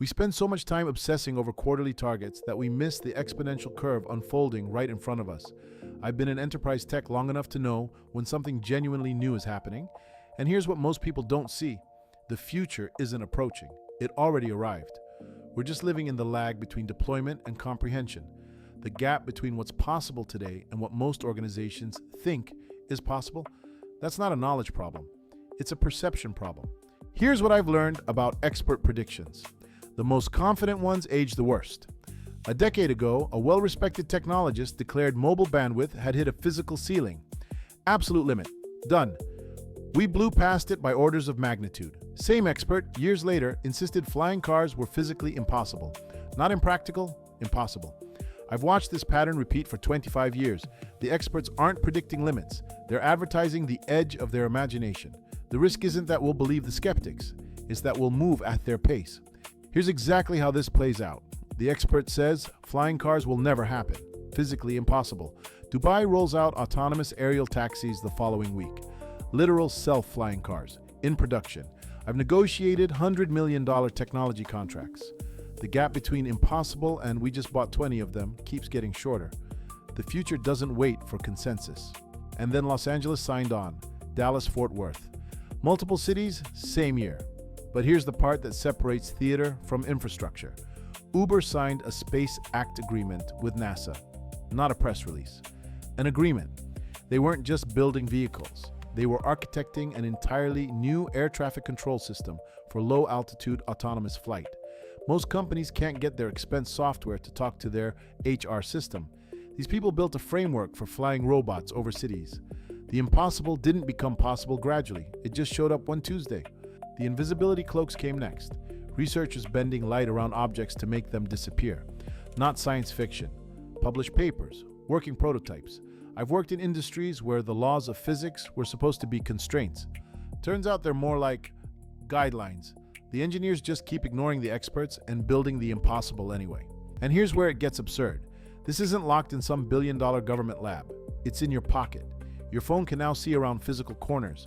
We spend so much time obsessing over quarterly targets that we miss the exponential curve unfolding right in front of us. I've been in enterprise tech long enough to know when something genuinely new is happening. And here's what most people don't see. The future isn't approaching. It already arrived. We're just living in the lag between deployment and comprehension. The gap between what's possible today and what most organizations think is possible. That's not a knowledge problem. It's a perception problem. Here's what I've learned about expert predictions. The most confident ones age the worst. A decade ago, a well-respected technologist declared mobile bandwidth had hit a physical ceiling. Absolute limit. Done. We blew past it by orders of magnitude. Same expert, years later, insisted flying cars were physically impossible. Not impractical, impossible. I've watched this pattern repeat for 25 years. The experts aren't predicting limits. They're advertising the edge of their imagination. The risk isn't that we'll believe the skeptics. It's that we'll move at their pace. Here's exactly how this plays out. The expert says flying cars will never happen. Physically impossible. Dubai rolls out autonomous aerial taxis the following week. Literal self-flying cars, in production. I've negotiated $100 million technology contracts. The gap between impossible and we just bought 20 of them keeps getting shorter. The future doesn't wait for consensus. And then Los Angeles signed on. Dallas, Fort Worth. Multiple cities, same year. But here's the part that separates theater from infrastructure. Uber signed a Space Act agreement with NASA. Not a press release. An agreement. They weren't just building vehicles. They were architecting an entirely new air traffic control system for low-altitude autonomous flight. Most companies can't get their expense software to talk to their HR system. These people built a framework for flying robots over cities. The impossible didn't become possible gradually. It just showed up one Tuesday. The invisibility cloaks came next. Researchers bending light around objects to make them disappear. Not science fiction. Published papers. Working prototypes. I've worked in industries where the laws of physics were supposed to be constraints. Turns out they're more like guidelines. The engineers just keep ignoring the experts and building the impossible anyway. And here's where it gets absurd. This isn't locked in some billion-dollar government lab. It's in your pocket. Your phone can now see around physical corners,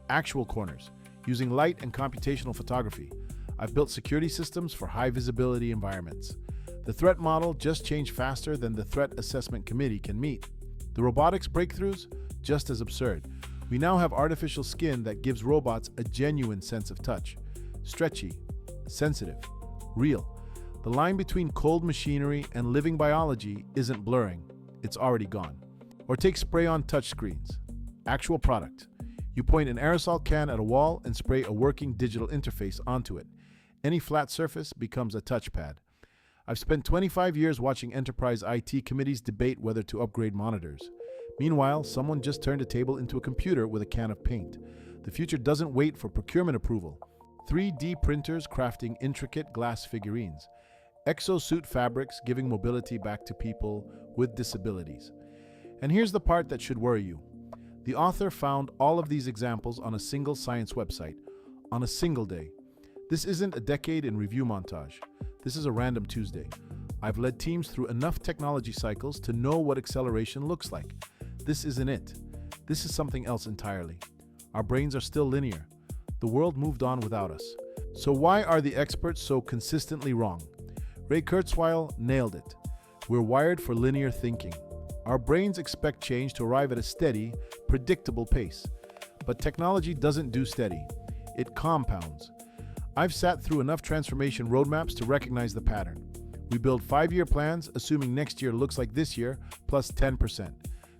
actual corners, using light and computational photography. I've built security systems for high-visibility environments. The threat model just changed faster than the Threat Assessment Committee can meet. The robotics breakthroughs, just as absurd. We now have artificial skin that gives robots a genuine sense of touch. Stretchy, sensitive, real. The line between cold machinery and living biology isn't blurring. It's already gone. Or take spray-on touchscreens. Actual product. You point an aerosol can at a wall and spray a working digital interface onto it. Any flat surface becomes a touchpad. I've spent 25 years watching enterprise IT committees debate whether to upgrade monitors. Meanwhile, someone just turned a table into a computer with a can of paint. The future doesn't wait for procurement approval. 3D printers crafting intricate glass figurines. Exosuit fabrics giving mobility back to people with disabilities. And here's the part that should worry you. The author found all of these examples on a single science website, on a single day. This isn't a decade in review montage. This is a random Tuesday. I've led teams through enough technology cycles to know what acceleration looks like. This isn't it. This is something else entirely. Our brains are still linear. The world moved on without us. So why are the experts so consistently wrong? Ray Kurzweil nailed it. We're wired for linear thinking. Our brains expect change to arrive at a steady, predictable pace. But technology doesn't do steady. It compounds. I've sat through enough transformation roadmaps to recognize the pattern. We build 5-year plans, assuming next year looks like this year, plus 10%.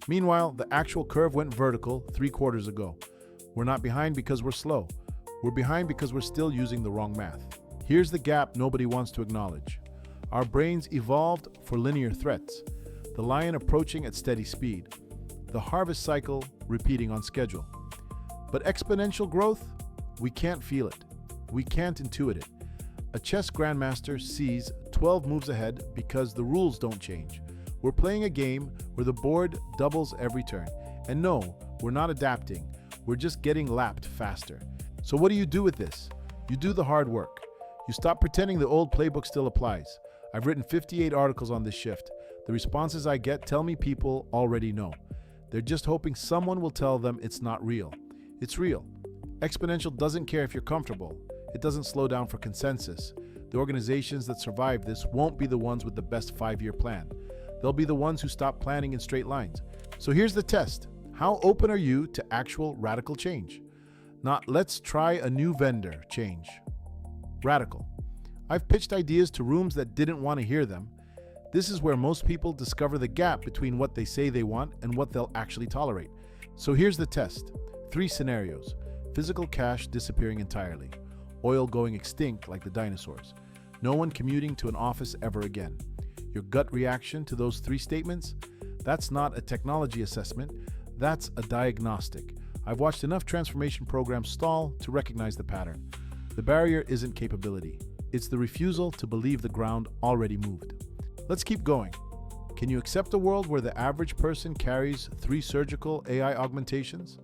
Meanwhile, the actual curve went vertical 3 quarters ago. We're not behind because we're slow. We're behind because we're still using the wrong math. Here's the gap nobody wants to acknowledge. Our brains evolved for linear threats. The lion approaching at steady speed. The harvest cycle repeating on schedule. But exponential growth? We can't feel it. We can't intuit it. A chess grandmaster sees 12 moves ahead because the rules don't change. We're playing a game where the board doubles every turn. And no, we're not adapting. We're just getting lapped faster. So what do you do with this? You do the hard work. You stop pretending the old playbook still applies. I've written 58 articles on this shift. The responses I get tell me people already know. They're just hoping someone will tell them it's not real. It's real. Exponential doesn't care if you're comfortable. It doesn't slow down for consensus. The organizations that survive this won't be the ones with the best 5-year plan. They'll be the ones who stop planning in straight lines. So here's the test. How open are you to actual radical change? Not let's try a new vendor change. Radical. I've pitched ideas to rooms that didn't want to hear them. This is where most people discover the gap between what they say they want and what they'll actually tolerate. So here's the test. 3 scenarios. Physical cash disappearing entirely. Oil going extinct like the dinosaurs. No one commuting to an office ever again. Your gut reaction to those 3 statements? That's not a technology assessment. That's a diagnostic. I've watched enough transformation programs stall to recognize the pattern. The barrier isn't capability. It's the refusal to believe the ground already moved. Let's keep going. Can you accept a world where the average person carries 3 surgical AI augmentations?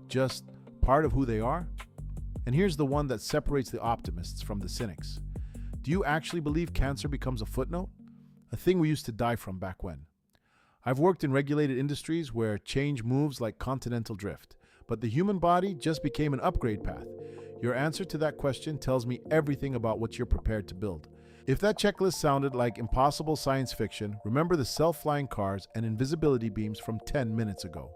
Just part of who they are? And here's the one that separates the optimists from the cynics. Do you actually believe cancer becomes a footnote? A thing we used to die from back when. I've worked in regulated industries where change moves like continental drift, but the human body just became an upgrade path. Your answer to that question tells me everything about what you're prepared to build. If that checklist sounded like impossible science fiction, remember the self-flying cars and invisibility beams from 10 minutes ago.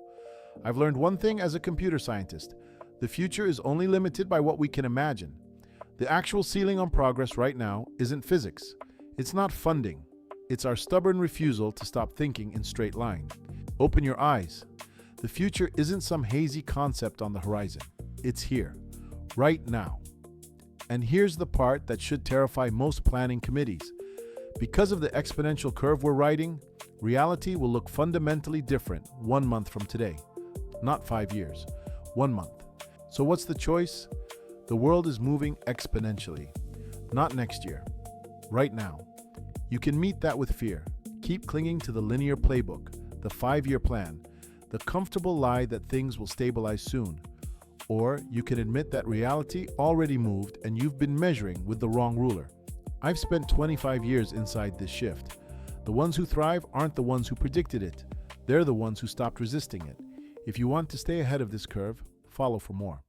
I've learned one thing as a computer scientist. The future is only limited by what we can imagine. The actual ceiling on progress right now isn't physics. It's not funding. It's our stubborn refusal to stop thinking in straight line. Open your eyes. The future isn't some hazy concept on the horizon. It's here, right now. And here's the part that should terrify most planning committees. Because of the exponential curve we're riding, reality will look fundamentally different 1 month from today. Not 5 years, 1 month. So what's the choice? The world is moving exponentially. Not next year, right now. You can meet that with fear. Keep clinging to the linear playbook, the 5-year plan, the comfortable lie that things will stabilize soon. Or you can admit that reality already moved and you've been measuring with the wrong ruler. I've spent 25 years inside this shift. The ones who thrive aren't the ones who predicted it. They're the ones who stopped resisting it. If you want to stay ahead of this curve, follow for more.